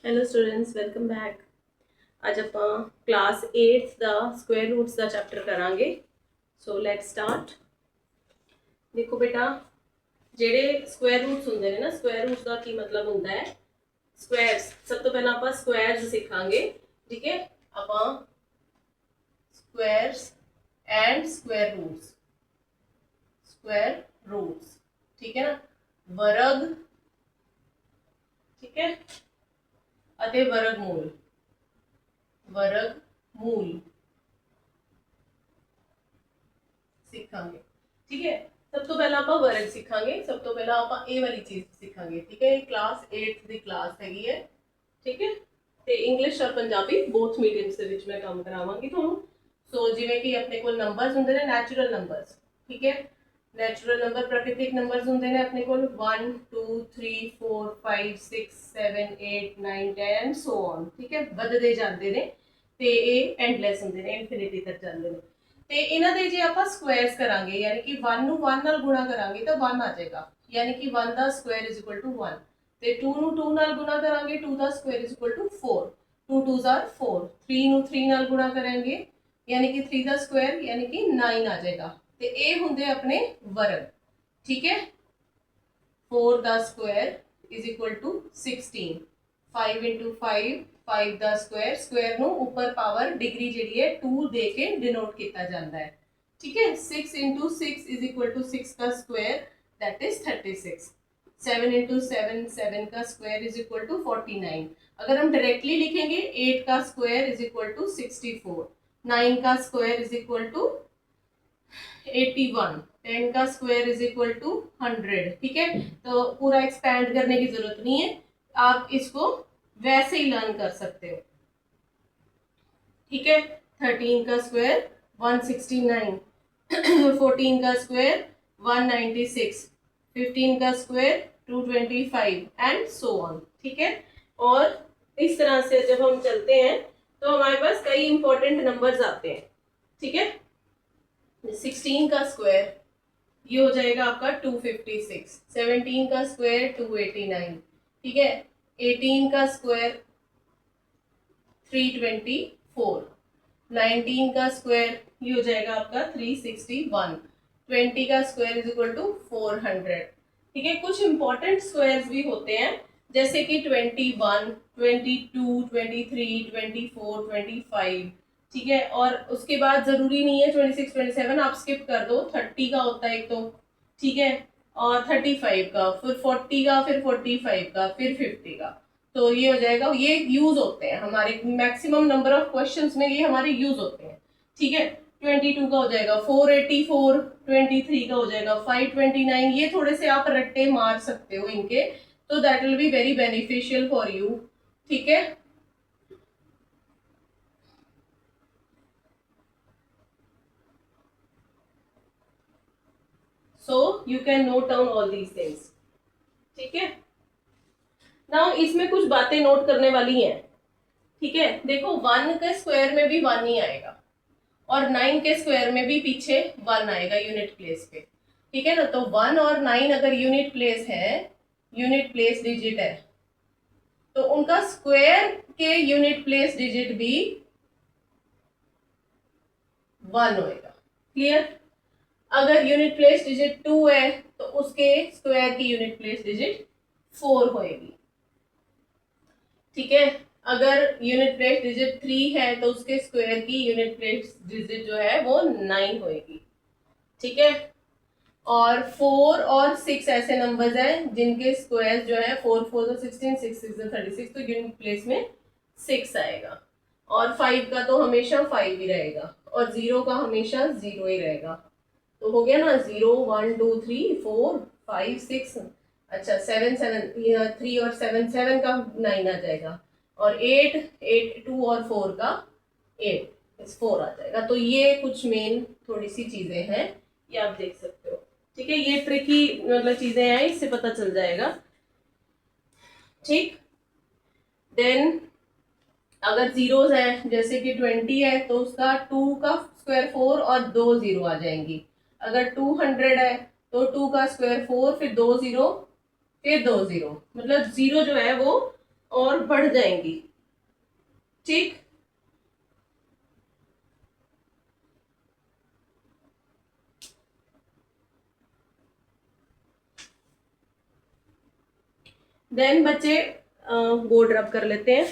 Hello students, welcome back. आज ਆਪਾਂ class 8th ਦਾ square roots ਦਾ chapter ਕਰਾਂਗੇ। So let's start. ਦੇਖੋ ਬੇਟਾ, ਜਿਹੜੇ ਸਕੁਅਰ ਰੂਟਸ ਹੁੰਦੇ ਨੇ ਨਾ, ਸਕੁਅਰ ਰੂਟਸ ਦਾ ਕੀ ਮਤਲਬ ਹੁੰਦਾ ਹੈ। ਸਕੁਅਰਸ, ਸਭ ਤੋਂ ਪਹਿਲਾਂ ਆਪਾਂ ਸਕੁਅਰਸ ਸਿੱਖਾਂਗੇ। ਠੀਕ ਹੈ, ਆਪਾਂ squares and square roots. Square roots, ਠੀਕ ਹੈ ਨਾ। ਵਰਗ, ਠੀਕ ਹੈ, ਅਤੇ ਵਰਗਮੂਲ। ਵਰਗਮੂਲ ਸਿੱਖਾਂਗੇ। ਠੀਕ ਹੈ, ਸਭ ਤੋਂ ਪਹਿਲਾਂ ਆਪਾਂ ਵਰਗ ਸਿੱਖਾਂਗੇ। ਸਭ ਤੋਂ ਪਹਿਲਾਂ ਆਪਾਂ ਇਹ ਵਾਲੀ ਚੀਜ਼ ਸਿੱਖਾਂਗੇ। ਠੀਕ ਹੈ, ਇਹ ਕਲਾਸ 8th ਦੀ ਕਲਾਸ ਹੈਗੀ ਹੈ। ਠੀਕ ਹੈ, ਤੇ ਇੰਗਲਿਸ਼ ਔਰ ਪੰਜਾਬੀ ਬੋਥ ਮੀਡੀਅਮਸ ਦੇ ਵਿੱਚ ਮੈਂ ਕੰਮ ਕਰਾਵਾਂਗੀ ਤੁਹਾਨੂੰ। ਸੋ ਜਿਵੇਂ ਕਿ ਆਪਣੇ ਕੋਲ ਨੰਬਰਸ ਹੁੰਦੇ ਨੇ, ਨੈਚੁਰਲ ਨੰਬਰਸ। ਠੀਕ ਹੈ, ਨੈਚੁਰਲ ਨੰਬਰ ਪ੍ਰਾਕ੍ਰਿਤਿਕ ਨੰਬਰਸ ਹੁੰਦੇ ਨੇ ਆਪਣੇ ਕੋਲ 1 2 3 4 5 6 7 8 9 10 ਐਂਡ ਸੋ ਔਨ। ਠੀਕ ਹੈ, ਵੱਧਦੇ ਜਾਂਦੇ ਨੇ ਤੇ ਇਹ ਐਂਡਲੈਸ ਹੁੰਦੇ ਨੇ, ਇਨਫਿਨਿਟੀ ਤੱਕ ਜਾਂਦੇ ਨੇ। ਤੇ ਇਹਨਾਂ ਦੇ ਜੇ ਆਪਾਂ ਸਕੁਅਰਸ ਕਰਾਂਗੇ, ਯਾਨੀ ਕਿ 1 ਨੂੰ 1 ਨਾਲ ਗੁਣਾ ਕਰਾਂਗੇ ਤਾਂ 1 ਆ ਜਾਏਗਾ, ਯਾਨੀ ਕਿ 1 ਦਾ ਸਕੁਅਰ ਇਜ਼ ਇਕੁਅਲ ਟੂ 1। ਤੇ 2 ਨੂੰ 2 ਨਾਲ ਗੁਣਾ ਕਰਾਂਗੇ, 2 ਦਾ square is equal to 4। 2 2s are 4। 3 ਨੂੰ 3 ਨਾਲ ਗੁਣਾ ਕਰਾਂਗੇ, ਯਾਨੀ ਕਿ 3 ਦਾ ਸਕੁਅਰ ਯਾਨੀ ਕਿ 9 ਆ ਜਾਏਗਾ। ਤੇ ਇਹ ਹੁੰਦੇ ਆਪਣੇ ਵਰਗ। ਠੀਕ ਹੈ, 4 ਦਾ square is equal to 16। 5 into 5, 5 ਦਾ ਸਕੁਅਰ। ਸਕੁਅਰ ਨੂੰ ਉੱਪਰ ਪਾਵਰ ਡਿਗਰੀ ਜਿਹੜੀ ਹੈ 2 ਦੇ ਕੇ ਡਿਨੋਟ ਕੀਤਾ ਜਾਂਦਾ ਹੈ। ठीक है, 6 into 6 is equal to 6 का स्क्वायर, that is 36। 7 into 7, 7 का स्क्वायर is equal to 49। अगर हम डायरेक्टली लिखेंगे 8 का स्क्वायर is equal to 64। 9 का स्क्वायर is equal to 81। 10 का स्क्वायर इज इक्वल टू 100। ठीक है, तो पूरा एक्सपैंड करने की जरूरत नहीं है, आप इसको वैसे ही लर्न कर सकते हो। ठीक है, 13 का स्क्वायर 169। 14 का स्क्वायर 196। 15 का स्क्वायर 225 एंड सो ऑन। ठीक है, और इस तरह से जब हम चलते हैं तो हमारे पास कई इंपॉर्टेंट नंबर्स आते हैं। ठीक है, 16 का स्क्वायर ये हो जाएगा आपका 256। 17 का स्क्वायर 289। ठीक है, 18 का स्क्वायर 324। 19 का स्क्वायर ये हो जाएगा आपका 361। 20 का स्क्वायर इज इक्वल टू 400। ठीक है, कुछ इंपॉर्टेंट स्क्वायर्स भी होते हैं, जैसे कि 21, 22, 23, 24, 25। ठीक है, और उसके बाद जरूरी नहीं है 26, 27, आप स्किप कर दो। 30 का होता है एक तो, ठीक है, और 35 का, फिर 40 का, फिर 45 का, फिर 50 का। तो ये हो जाएगा, ये यूज होते हैं हमारे मैक्सिमम नंबर ऑफ क्वेश्चंस में, ये हमारे यूज होते हैं। ठीक है, 22 का हो जाएगा 484। 23 का हो जाएगा 529। ये थोड़े से आप रट्टे मार सकते हो इनके, तो that will be very beneficial for you. ठीक है, so you can note down all these things। ठीक है, नाउ इसमें कुछ बातें नोट करने वाली हैं। ठीक है, देखो 1 के स्क्वायर में भी 1 ही आएगा, और 9 के स्क्वायर में भी पीछे 1 आएगा यूनिट प्लेस पे। ठीक है ना, तो 1 और 9 अगर यूनिट प्लेस है, यूनिट प्लेस डिजिट है, तो उनका स्क्वायर के यूनिट प्लेस डिजिट भी 1 होएगा। क्लियर? अगर यूनिट प्लेस डिजिट 2 है तो उसके स्क्वायर की यूनिट प्लेस डिजिट 4 होएगी। ठीक है, अगर यूनिट प्लेस डिजिट 3 है तो उसके स्क्वायर की यूनिट प्लेस डिजिट जो है वो 9 होएगी। ठीक है, और 4 और 6 ऐसे नंबर्स हैं जिनके स्क्वायर जो है 4 4 16, 6 6 36, तो यूनिट प्लेस में 6 आएगा। और 5 का तो हमेशा 5 ही रहेगा, और 0 का हमेशा 0 ही रहेगा। तो हो गया ना, 0 1 2 3 4 5 6। अच्छा, 7 7, 3 और 7 7 का 9 आ जाएगा, और 8 8 2 और 4 का 8 4 आ जाएगा। तो ये कुछ मेन थोड़ी सी चीजें हैं, ये आप देख सकते हो। ठीक है, ये ट्रिकी मतलब चीजें हैं, इससे पता चल जाएगा। ठीक, देन अगर जीरोस हैं, जैसे कि 20 है तो उसका 2 का स्क्वायर 4 और 2 0 आ जाएंगी। अगर 200 है तो 2 का स्क्वायर 4, फिर 2 0, फिर 2 0, मतलब 0 जो है वो और बढ़ जाएंगी। ठीक, देन बच्चे बोर्ड रब कर लेते हैं।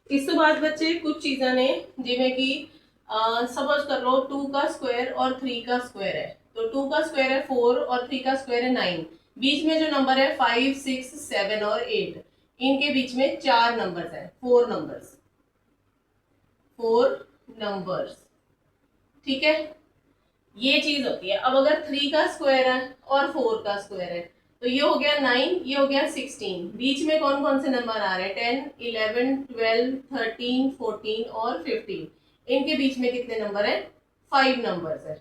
इस तो बाद बच्चे कुछ चीज़ा ने जिमें कि सपोज कर लो 2 का स्क्वायर और 3 का स्क्वायर है, तो 2 का स्क्वायर है 4 और 3 का स्क्वायर है 9। बीच में जो नंबर है 5, 6, 7 और 8, इनके बीच में 4 नंबर्स हैं, 4 नंबर्स, 4 नंबर्स। ठीक है, ये चीज होती है। अब अगर 3 का स्क्वायर है और 4 का स्क्वायर है, तो ये हो गया 9, ये हो गया 16। बीच में कौन कौन से नंबर आ रहे हैं? 10, 11, 12, 13, 14 और 15। इनके बीच में कितने नंबर है? 5 नंबर्स है।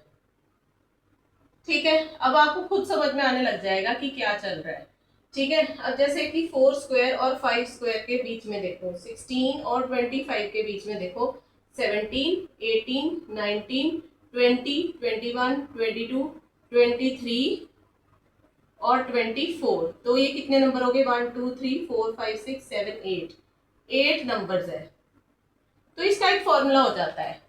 ठीक है, अब आपको खुद समझ में आने लग जाएगा कि क्या चल रहा है। ठीक है, अब जैसे कि 4 स्क्वायर और 5 स्क्वायर के बीच में देखो, 16 और 25 के बीच में देखो, 17, 18, 19, 20, 21, 22, 23 और 24। तो ये कितने नंबर हो गए? 1, 2, 3, 4, 5, 6, 7, 8, 8 नंबर्स है। तो इसका एक फॉर्मूला हो जाता है।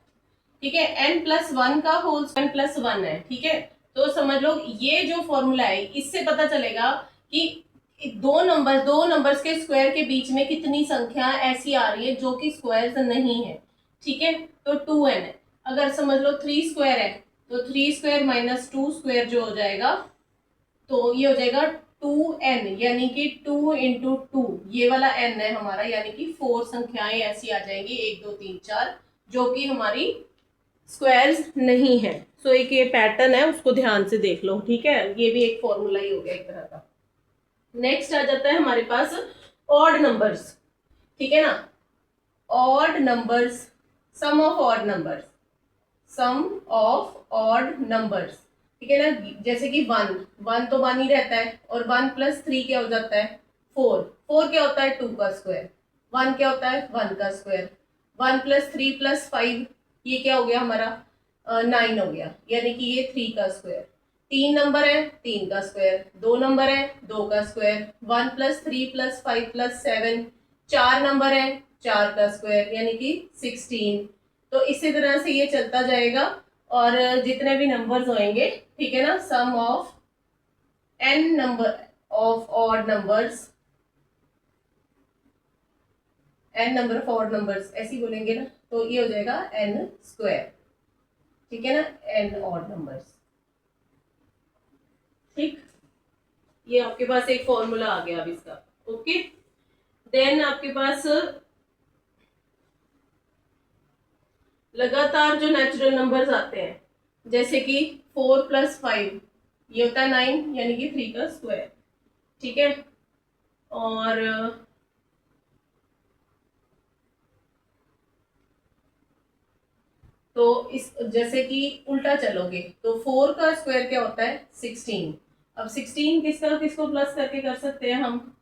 ठीक है, n+1 का होल n+1 है। ठीक है, तो समझ लो ये जो फॉर्मूला है इससे पता चलेगा कि दो नंबर्स के स्क्वायर के बीच में कितनी संख्या ऐसी आ रही है जो कि स्क्वायर्स नहीं है। ठीक है, तो 2n है। अगर समझ लो 3 स्क्वायर है, तो 3 स्क्वायर माइनस 2 स्क्वायर जो हो जाएगा, तो ये हो जाएगा 2n, यानी कि 2 इंटू 2, ये वाला n है हमारा, यानी कि 4 संख्याएं ऐसी आ जाएंगी, 1, 2, 3, 4, जो कि हमारी स्क्वायर्स नहीं है। सो एक ये पैटर्न है, उसको ध्यान से देख लो। ठीक है, ये भी एक फॉर्मूला ही हो गया एक तरह का। नेक्स्ट आ जाता है हमारे पास ऑड नंबर्स। ठीक है ना, odd numbers, sum of odd numbers, sum of odd numbers. ठीक है ना, जैसे कि 1, 1 तो 1 ही रहता है, और 1+3 क्या हो जाता है? 4, 4 क्या होता है? 2 का स्क्वायर। 1 क्या होता है? 1 का स्क्वायर। 1+3+5, ये क्या हो गया हमारा? 9 हो गया, यानी कि ये 3 का स्क्वायर। 3 नंबर है, 3 का स्क्वायर। 2 नंबर है, 2 का स्क्वायर। 1+3+5+7, 4 नंबर है, 4 का स्क्वायर, यानी कि 16। तो इसी तरह से ये चलता जाएगा, और जितने भी नंबर्स होंगे, ठीक है ना, sum of n number of odd numbers, n number of odd numbers ऐसे बोलेंगे ना, तो ये हो जाएगा n स्क्वायर। ठीक है ना, n ऑड नंबर्स। ठीक, ये आपके पास एक फॉर्मूला आ गया अब इसका। ओके, देन आपके पास लगातार जो नेचुरल नंबर्स आते हैं, जैसे कि 4+5, ये होता है 9, यानी कि 3 का स्क्वायर। ठीक है, और तो इस जैसे कि उल्टा चलोगे, तो 4 का स्क्वायर क्या होता है? 16। अब 16 किसका किसको प्लस करके कर सकते हैं हम?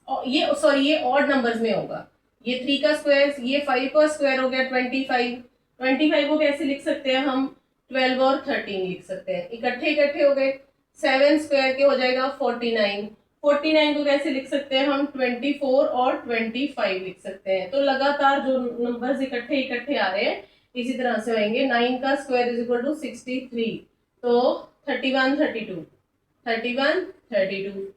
और ये सॉरी, ये ऑड नंबर्स में होगा। ये 3 का स्क्वायर, ये 5 का स्क्वायर हो गया 25। 25 को कैसे लिख सकते हैं हम? 12 और 13 लिख सकते हैं, इकट्ठे इकट्ठे हो गए। 7 स्क्वायर के हो जाएगा 49। 49 को कैसे लिख सकते हैं हम? 24 और 25 लिख सकते हैं। तो लगातार जो नंबर्स इकट्ठे इकट्ठे आ रहे हैं, इसी तरह से होंगे। 9 का स्क्वायर इज इक्वल टू 63, तो 31, 32, 31, 32।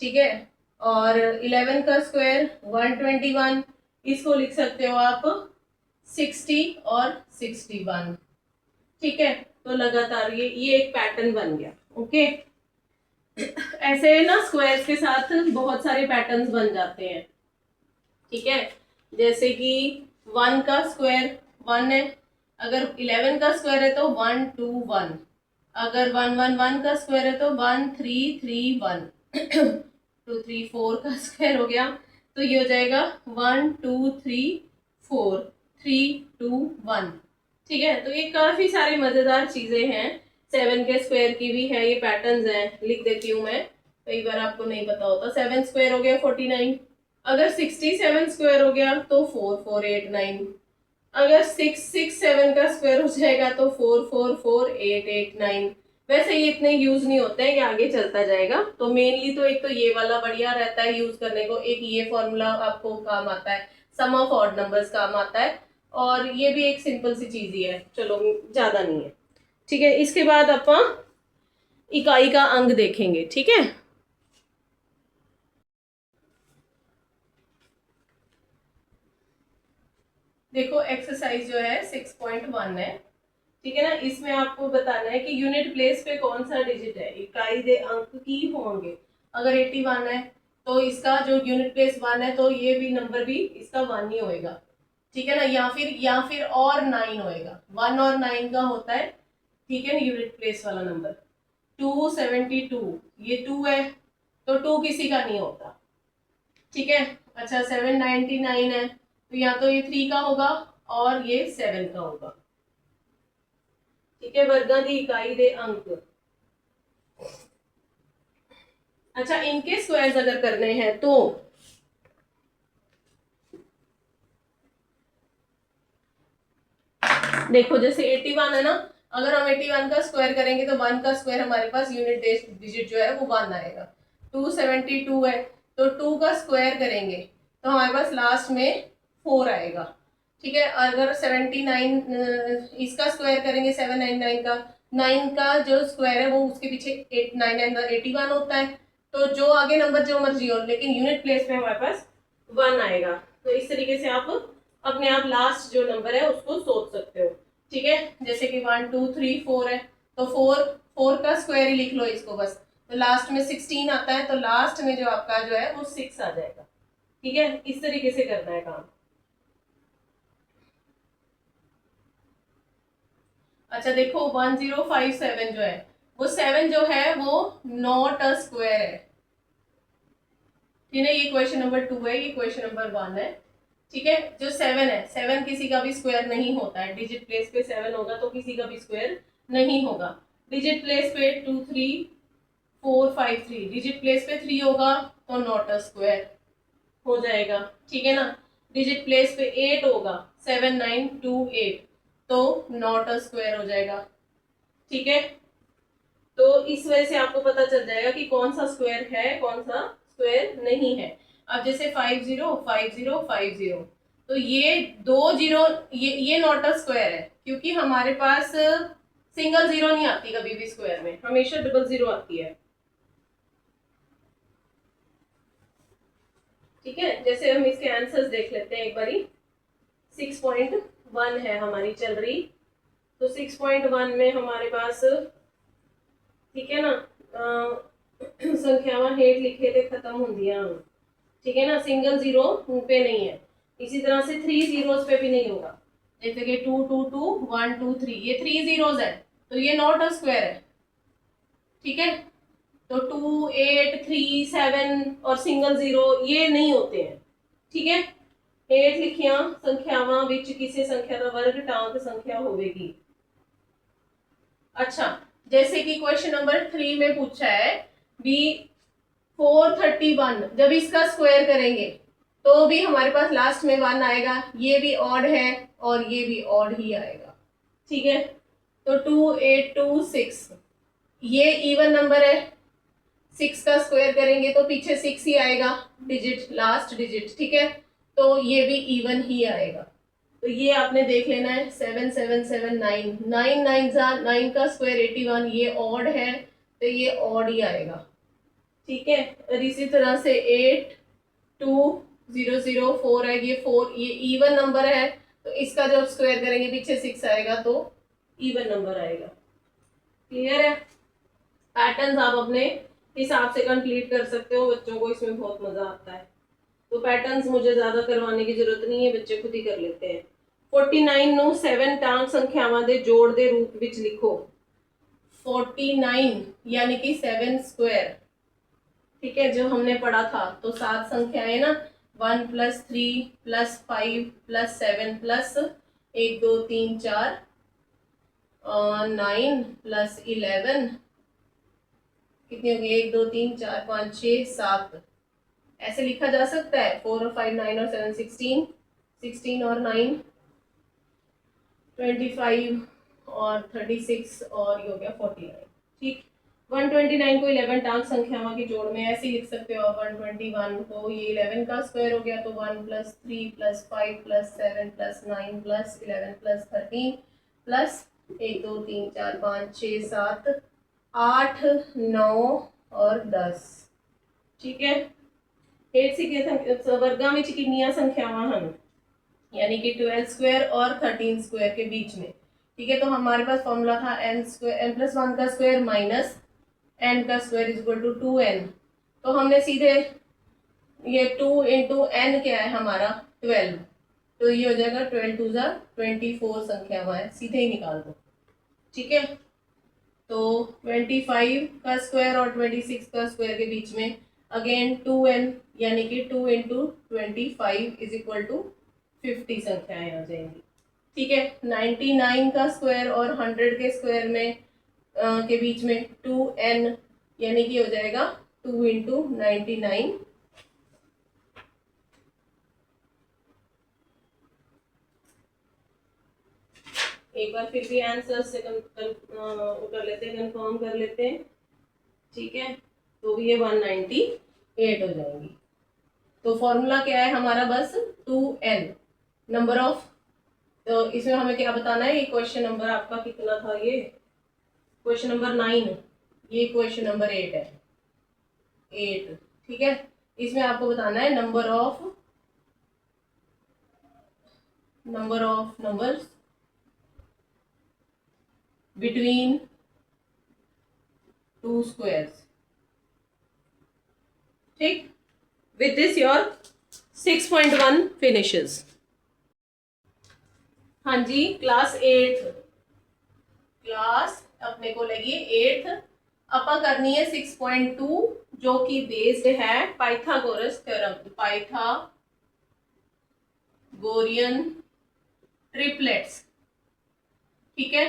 ठीक है, और 11 का स्क्वायर 121, इसको लिख सकते हो आप 60 और 61। ठीक है, तो लगातार ये एक पैटर्न बन गया। ओके, ऐसे ना स्क्वायर्स के साथ बहुत सारे पैटर्न्स बन जाते हैं। ठीक है, जैसे कि 1 का स्क्वायर 1 है, अगर 11 का स्क्वायर है तो 1, 2, 1, अगर 1, 1, 1 का स्क्वायर है तो 1, 3, 3, 1, 2, 3, 4 का स्क्वायर हो गया, तो ये हो जाएगा 1, 2, 3, 4, 3, 2, 1। ठीक है, तो ये काफी सारी मजेदार चीजें हैं। 7 के स्क्वायर की भी है, ये पैटर्न्स हैं, लिख देती हूँ मैं, कई बार आपको नहीं पता होता। 7 स्क्वायर हो गया 49, अगर 67 स्क्वायर हो गया तो 4, 4, 8, 9, अगर 6, 6, 7 का स्क्वायर हो जाएगा तो 4, 4, 4, 8, 8, 9, वैसे ये इतने यूज नहीं होते हैं, ये आगे चलता जाएगा। तो मेनली तो एक तो ये वाला बढ़िया रहता है यूज करने को, एक ये फॉर्मूला आपको काम आता है, सम ऑफ ऑड नंबर्स काम आता है, और ये भी एक सिंपल सी चीज ही है, चलो ज्यादा नहीं है। ठीक है, इसके बाद अपन इकाई का अंग देखेंगे। ठीक है, देखो एक्सरसाइज जो है 6.1 है। ठीक है ना, इसमें आपको बताना है कि यूनिट प्लेस पे कौन सा डिजिट है, इकाई दे अंक की होंगे। अगर 81 है तो इसका जो यूनिट प्लेस 1 है, तो ये भी नंबर भी इसका 1 ही होएगा। ठीक है ना, या फिर और 9 होएगा, 1 और 9 का होता है। ठीक है ना, यूनिट प्लेस वाला नंबर 272, ये 2 है तो 2 किसी का नहीं होता। ठीक है, अच्छा 799 है तो या तो ये 3 का होगा और ये 7 का होगा। ठीक है, वर्गा की इकाई दे अंक। अच्छा, इनके स्क्वायर्स अगर करने हैं तो देखो, जैसे 81 है ना, अगर हम 81 का स्क्वायर करेंगे तो 1 का स्क्वायर हमारे पास यूनिट डिजिट जो है वो 1 आएगा। 272 है तो 2 का स्क्वायर करेंगे तो हमारे पास लास्ट में 4 आएगा। ठीक है, अगर 79 इसका स्क्वायर करेंगे 799 का, 9 का जो स्क्वायर है वो उसके पीछे 81 होता है। तो जो आगे नंबर जो मर्जी हो, लेकिन यूनिट प्लेस पे हमारे पास 1 आएगा। तो इस तरीके से आप अपने आप लास्ट जो नंबर है उसको सोच सकते हो। ठीक है, जैसे कि 1 2 3 4 है तो 4 का स्क्वायर ही लिख लो इसको बस, तो लास्ट में 16 आता है, तो लास्ट में जो आपका जो है वो 6 आ जाएगा। ठीक है, इस तरीके से करना है काम। अच्छा देखो, 1057 जो है वो 7 जो है वो नॉट अ स्क्वायर है। ठीक है, ये क्वेश्चन नंबर 2 है, ये क्वेश्चन नंबर 1 है। ठीक है, जो 7 है, 7 किसी का भी स्क्वायर नहीं होता है। डिजिट प्लेस पे 7 होगा तो किसी का भी स्क्वायर नहीं होगा। डिजिट प्लेस पे 2 3 4 5 3, डिजिट प्लेस पे 3 होगा तो नॉट अ स्क्वायर हो जाएगा। ठीक है ना, डिजिट प्लेस पे 8 होगा, 7928, तो नॉट अ स्क्वायर हो जाएगा। ठीक है, तो इस वजह से आपको पता चल जाएगा कि कौन सा स्क्वायर है, कौन सा स्क्वायर नहीं है। अब जैसे 50 50 50, तो ये 2 जीरो, ये नॉट अ स्क्वायर है, क्योंकि हमारे पास सिंगल जीरो नहीं आती कभी भी स्क्वायर में, हमेशा डबल जीरो आती है। ठीक है, जैसे हम इसके आंसर्स देख लेते हैं एक बारी। 6.1 है हमारी चल रही, तो 6.1 में हमारे पास, ठीक है ना, संख्यावां हेठ लिखे थे खत्म होंदियां। ठीक है ना, सिंगल जीरो पे नहीं है, इसी तरह से 3 जीरोस पे भी नहीं होगा। जैसे कि 2 2 2 1 2 3, ये 3 जीरोस है तो ये नॉट अ स्क्वायर है। ठीक है, तो 2 8 3 7 और सिंगल जीरो ये नहीं होते हैं। ठीक है, हेठ लिखिया संख्यावां विच किसी संख्या का वर्ग टांक संख्या होगी। अच्छा, जैसे कि क्वेश्चन नंबर 3 में पूछा है बी 431, जब इसका स्क्वायर करेंगे तो भी हमारे पास लास्ट में 1 आएगा, ये भी ऑड है और ये भी ऑड ही आएगा। ठीक है, तो 2826, ये इवन नंबर है, 6 का स्क्वायर करेंगे तो पीछे 6 ही आएगा, डिजिट लास्ट डिजिट। ठीक है, तो ये भी इवन ही आएगा। तो ये आपने देख लेना है, 7779, 9 का स्क्वायर 81, ये ऑड है तो ये ऑड ही आएगा। ठीक है, और इसी तरह से 8 2 0 0 4 है, ये 4, ये इवन नंबर है तो इसका जब स्क्वायर करेंगे पीछे 6 आएगा तो इवन नंबर आएगा। क्लियर है, पैटर्न्स आप अपने हिसाब से कंप्लीट कर सकते हो, बच्चों को इसमें बहुत मजा आता है। तो पैटर्न्स मुझे ज्यादा करवाने की जरूरत नहीं है, बच्चे खुद ही कर लेते हैं। 49 ਨੂੰ 7 टांक संख्यावां दे जोड़ दे रूप विच लिखो। 49 यानी कि 7 स्क्वायर। ठीक है, जो हमने पढ़ा था तो 7 संख्याएं ना, 1 + 3 + 5 + 7 प्लस 1 2 3 4 9 + 11, कितनी होगी, 1 2 3 4 5 6 7, ऐसे लिखा जा सकता है। 4 और 5 9 और 7 16, 16 और 9 25 और 36 और ये हो गया 49। ठीक। 129 को 11 टांग संख्याओं के जोड़ में ऐसे ही लिख सकते हो आप। 121 को ये 11 का स्क्वायर हो गया तो 1 + 3 + 5 + 7 + 9 + 11 + 13 प्लस 1 2 3 4 5 6 7 8 9 और 10। ठीक है। वर्गा में कितनी संख्यावां हैं, यानी कि 12 स्क्वायर और 13 स्क्वायर के बीच में। ठीक है, तो हमारे पास फॉर्मूला था n स्क्वायर n+1 का स्क्वायर माइनस n का स्क्वायर इक्वल टू 2n। तो हमने सीधे ये 2 × n क्या है हमारा 12, तो ये हो जाएगा 12 2 24 संख्यावां है, सीधे ही निकाल दो। ठीक है, तो 25 का स्क्वायर और 26 का स्क्वायर के बीच में अगेन 2n, यानी कि 2 × 25 इज इक्वल टू 50 संख्याएं आ जाएंगी। ठीक है, 99 का स्क्वायर और 100 के स्क्वायर में के बीच में 2n, यानी कि हो जाएगा 2 × 99। एक बार फिर भी आंसर से कर लेते हैं, कंफर्म कर लेते हैं। ठीक है, तो ये 198 हो जाएंगी। तो फॉर्मूला क्या है हमारा, बस 2n नंबर ऑफ। तो इसमें हमें क्या बताना है, ये क्वेश्चन नंबर आपका कितना था, ये क्वेश्चन नंबर 9, ये क्वेश्चन नंबर 8 है, 8। ठीक है, इसमें आपको बताना है number of numbers between two squares. ठीक, विद दिस योर 6.1 फिनिशेस। हाँ जी, क्लास अपने को लगी 8th, अपा करनी है 6.2 जो कि बेस्ड है पाइथागोरस थ्योरम, पाइथागोरियन ट्रिपलेट्स। ठीक है,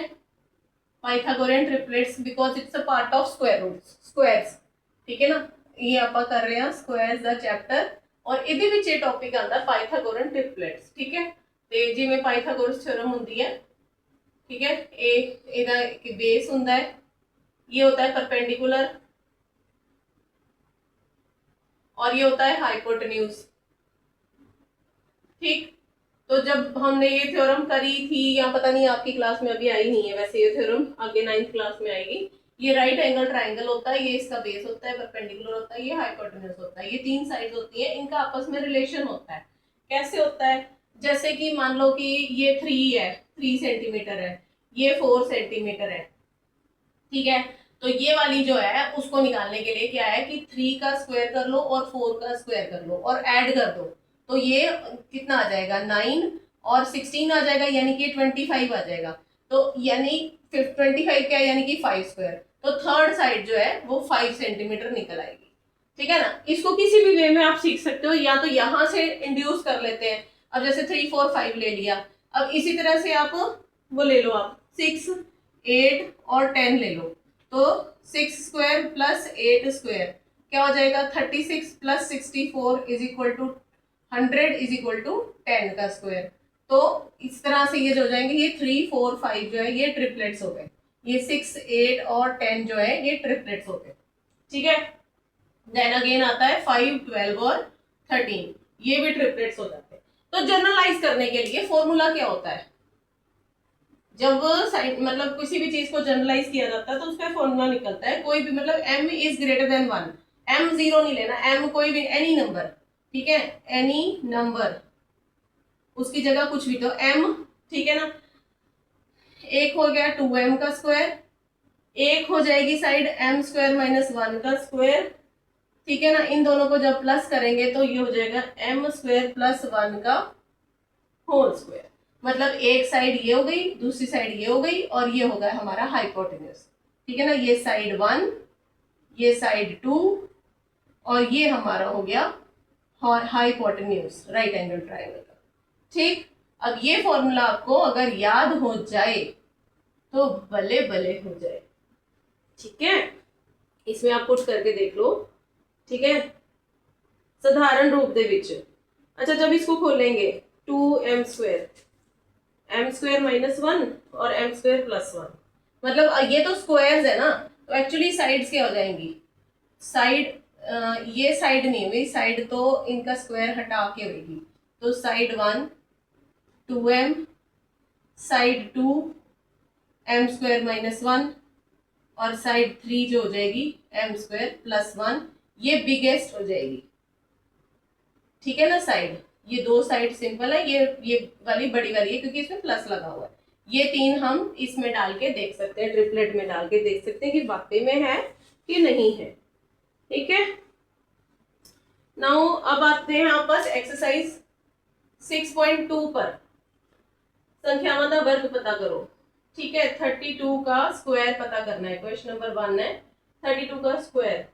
Pythagorean triplets because it's a part of square roots, squares. ठीक है ना, ये आप कर रहे हैं स्क्वायर्स दा चैप्टर, और ਇਹਦੇ ਵਿੱਚ ਇਹ ਟੌਪਿਕ ਆਂਦਾ पाइथागोरियन ट्रिपलेट्स। ठीक है, ਤੇ ਜਿਵੇਂ पाइथागोरस थ्योरम ਹੁੰਦੀ है। ठीक है, ਇਹਦਾ ਇੱਕ बेस ਹੁੰਦਾ है, ये होता है परपेंडिकुलर और ये होता है हाइपोटेन्यूज। ठीक, तो जब हमने ये थ्योरम करी थी, या पता नहीं आपकी क्लास में अभी आई नहीं है, वैसे ये थ्योरम आगे 9th क्लास में आएगी। ये राइट एंगल ट्राइंगल होता है, ये इसका बेस होता है, परपेंडिकुलर होता है, ये हाइपोटेन्यूज होता है, ये 3 साइड्स होती है, इनका आपस में रिलेशन होता है। कैसे होता है, जैसे कि मान लो कि ये 3 है, 3 सेंटीमीटर है, ये 4 सेंटीमीटर है। ठीक है, तो ये वाली जो है उसको निकालने के लिए क्या है कि 3 का स्क्वायर कर लो और 4 का स्क्वायर कर लो और ऐड कर दो, तो ये कितना आ जाएगा 9 और 16 आ जाएगा, यानी कि 25 आ जाएगा। तो यानी 25 क्या है, यानी कि 5 स्क्वायर, तो थर्ड साइड जो है वो 5 सेंटीमीटर निकल आएगी। ठीक है ना, इसको किसी भी वे में आप सीख सकते हो, या तो यहां से इंड्यूस कर लेते हैं। अब जैसे 3 4 5 ले लिया, अब इसी तरह से आप वो ले लो, आप 6 8 और 10 ले लो, तो 6 स्क्वायर प्लस 8 स्क्वायर क्या हो जाएगा, 36 plus 64 is equal to 100 is equal to 10 का स्क्वायर। तो इस तरह से ये जो हो जाएंगे, ये 3 4 5 जो है ये ट्रिपलेट्स हो गए, ये 6 8 और 10 जो है ये ट्रिपलेट्स हो गए। ठीक है, देन अगेन आता है 5 12 और 13, ये भी ट्रिपलेट्स हो जाते हैं। तो जनरलाइज करने के लिए फॉर्मूला क्या होता है, जब मतलब किसी भी चीज को जनरलाइज किया जाता है तो उसका फॉर्मूला निकलता है, कोई भी मतलब m is greater than 1, m 0 नहीं लेना, m कोई भी एनी नंबर। ठीक है, एनी नंबर, उसकी जगह कुछ भी, तो m। ठीक है ना, एक हो गया 2m का स्क्वायर, एक हो जाएगी साइड m स्क्वायर माइनस 1 का स्क्वायर। ठीक है ना, इन दोनों को जब प्लस करेंगे तो ये हो जाएगा m स्क्वायर प्लस 1 का होल स्क्वायर। मतलब एक साइड ये हो गई, दूसरी साइड ये हो गई, और ये होगा हमारा हाइपोटेन्यूज। ठीक है ना, ये साइड 1, ये साइड 2, और ये हमारा हो गया हाइपोटेन्यूज, राइट एंगल ट्राइंगल का। ठीक, अब ये फॉर्मूला आपको अगर याद हो जाए तो भले भले हो जाए। ठीक है, इसमें आप पुट करके देख लो। ठीक है, साधारण रूप दे विच। अच्छा, जब इसको खोलेंगे 2m square, m square minus 1 और m स्क्वायर प्लस 1, मतलब ये तो स्क्वायर्स है ना, तो एक्चुअली साइड्स क्या हो जाएंगी, साइड ये साइड नहीं हुई, साइड तो इनका स्क्वायर हटा के होगी, तो side 1 2m, side 2 m square minus 1, और साइड 3 जो हो जाएगी m स्क्वायर प्लस 1, ये बिगेस्ट हो जाएगी। ठीक है ना, साइड, ये दो साइड सिंपल है, ये वाली बड़ी वाली है क्योंकि इसमें प्लस लगा हुआ है। ये तीन हम इसमें डाल के देख सकते हैं, ट्रिपलेट में डाल के देख सकते हैं कि वाकई में है कि नहीं है। ठीक है, नाउ अब आते हैं आपस एक्सरसाइज 6.2 पर, संख्यावां का वर्ग पता करो। ठीक है, 32 का स्क्वायर पता करना है, क्वेश्चन नंबर 1 है 32 का स्क्वायर।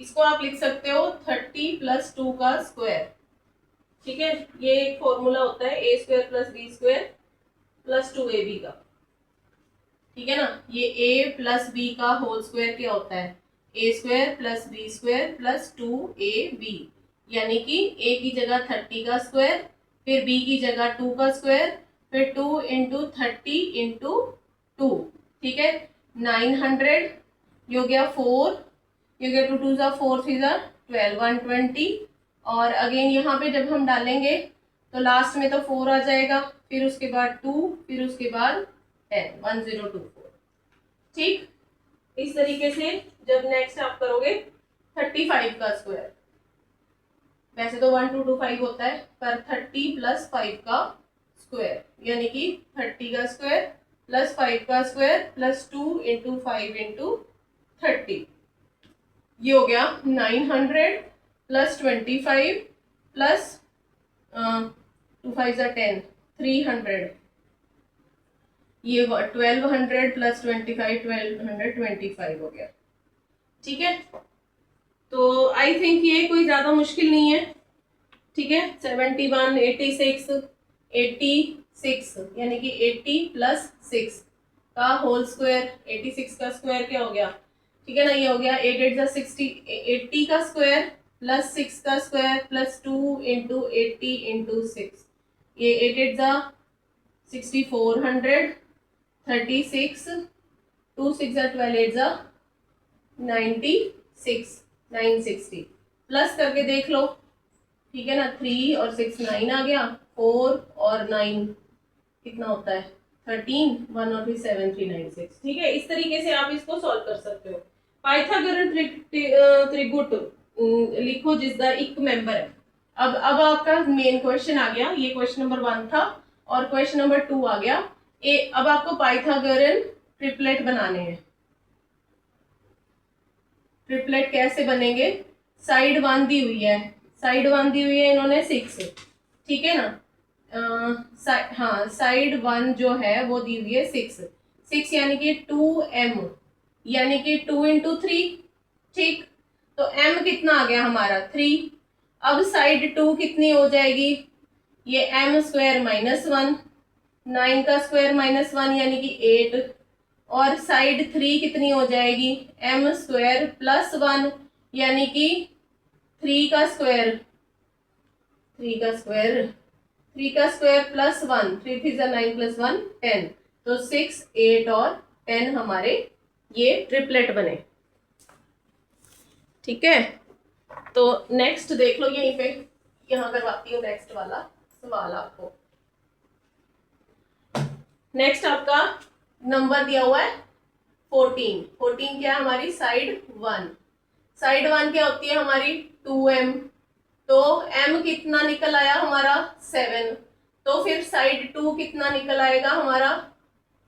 इसको आप लिख सकते हो 30 प्लस 2 का स्क्वायर। ठीक है, ये एक फॉर्मूला होता है A square plus B square plus 2ab का। ठीक है ना, ये a प्लस बी का होल स्क्वायर क्या होता है, A square plus B square plus 2ab, यानी कि a की जगह 30 का स्क्वायर, फिर b की जगह 2 का स्क्वायर, फिर 2 इंटू 30 इंटू 2। ठीक है, 900, ये हो गया 4, ये हो गया 2 2 4 3 12 120, और अगेन यहाँ पे जब हम डालेंगे तो लास्ट में तो 4 आ जाएगा, फिर उसके बाद 2, फिर उसके बाद 10 1024। ठीक, इस तरीके से जब नेक्स्ट आप करोगे 35 का स्क्वायर, वैसे तो 1 2 2 5 होता है, पर 30 प्लस 5 का स्क्वायर, यानी कि 30 का स्क्वायर प्लस 5 का स्क्वायर प्लस 2 इंटू 5 इंटू 30, ये हो गया 900 प्लस 25 प्लस 2 5 10 300, ये 1200 प्लस 25 1225 हो गया। ठीक है, तो आई थिंक ये कोई ज्यादा मुश्किल नहीं है। ठीक है, 71 86 यानी कि 80 प्लस 6 का होल स्क्वायर, 86 का स्क्वायर क्या हो गया, ठीक है ना, ये हो गया 8 8 60, 80 का स्क्वायर प्लस 6 का स्क्वायर प्लस 2 इंटू 80 इंटू 6, ये 8 8 6400, 36, 2 6 12 8 96 960, प्लस करके देख लो। ठीक है ना, 3 और 6 9 आ गया, 4 और 9 कितना होता है 13, 1 और 3 7 3 9 6। ठीक है, इस तरीके से आप इसको सॉल्व कर सकते हो। पाइथागोरन त्रिगुट लिखो जिसका एक मेंबर है। अब आपका मेन क्वेश्चन आ गया, ये क्वेश्चन नंबर 1 था और क्वेश्चन नंबर 2 आ गया। अब आपको पाइथागोरन ट्रिपलेट बनाने हैं। ट्रिपलेट कैसे बनेंगे, साइड 1 दी हुई है, साइड 1 दी हुई है इन्होंने 6। ठीक है ना, हाँ साइड 1 जो है वो दी हुई है 6 यानी कि 2m, यानी कि 2 इंटू 3। ठीक, तो m कितना आ गया हमारा 3। अब साइड 2 कितनी हो जाएगी, ये m स्क्वायर माइनस 1, 9 का स्क्वायर माइनस 1 यानी कि 8, और साइड 3 कितनी हो जाएगी m स्क्वायर प्लस 1 यानी कि 3 का स्क्वायर, 3 का स्क्वायर 3 का स्क्वायर प्लस 1, 3 3 9 प्लस 1 10, तो 6 8 और 10 हमारे ये ट्रिपलेट बने। ठीक है, तो नेक्स्ट देख लो, यहीं पे यहाँ करवाती हूँ नेक्स्ट वाला सवाल आपको। नेक्स्ट आपका नंबर दिया हुआ है 14। 14 क्या है हमारी साइड 1, साइड 1 क्या होती है हमारी 2m, तो m कितना निकल आया हमारा 7, तो फिर साइड 2 कितना निकल आएगा हमारा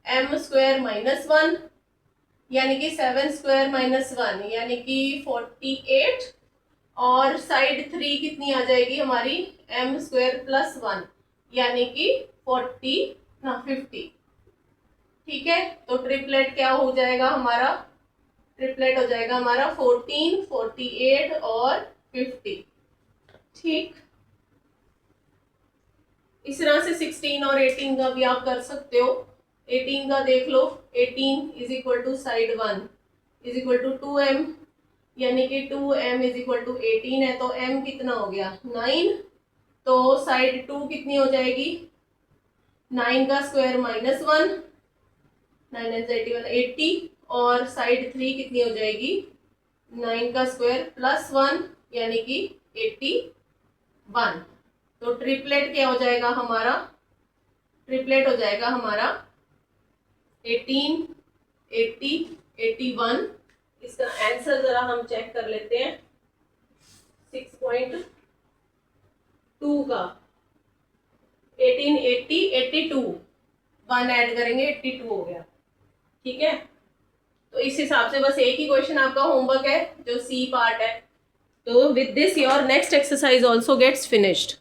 m स्क्वायर माइनस 1 यानी कि 7 स्क्वायर माइनस 1 यानी कि 48, और साइड 3 कितनी आ जाएगी हमारी m स्क्वायर प्लस 1 यानी कि 50। ठीक है, तो ट्रिपलेट क्या हो जाएगा हमारा, ट्रिपलेट हो जाएगा हमारा 14 48 और 50। ठीक, इस तरह से 16 और 18 का भी आप कर सकते हो। 18 का देख लो, 18 is equal to side 1 is equal to 2m, यानी कि 2m इज इक्वल टू 18 है, तो m कितना हो गया 9, तो साइड 2 कितनी हो जाएगी 9 का स्क्वायर -1, 9 9 81 80, और साइड 3 कितनी हो जाएगी 9 का स्क्वायर +1 यानी कि 81। तो ट्रिपलेट क्या हो जाएगा हमारा, ट्रिपलेट हो जाएगा हमारा 18 80 81। इसका आंसर जरा हम चेक कर लेते हैं 6.2 का 18 80 82, 1 ऐड करेंगे 82 हो गया। ठीक है, तो इस हिसाब से बस एक ही क्वेश्चन आपका होमवर्क है जो सी पार्ट है। तो with this your next exercise also gets finished.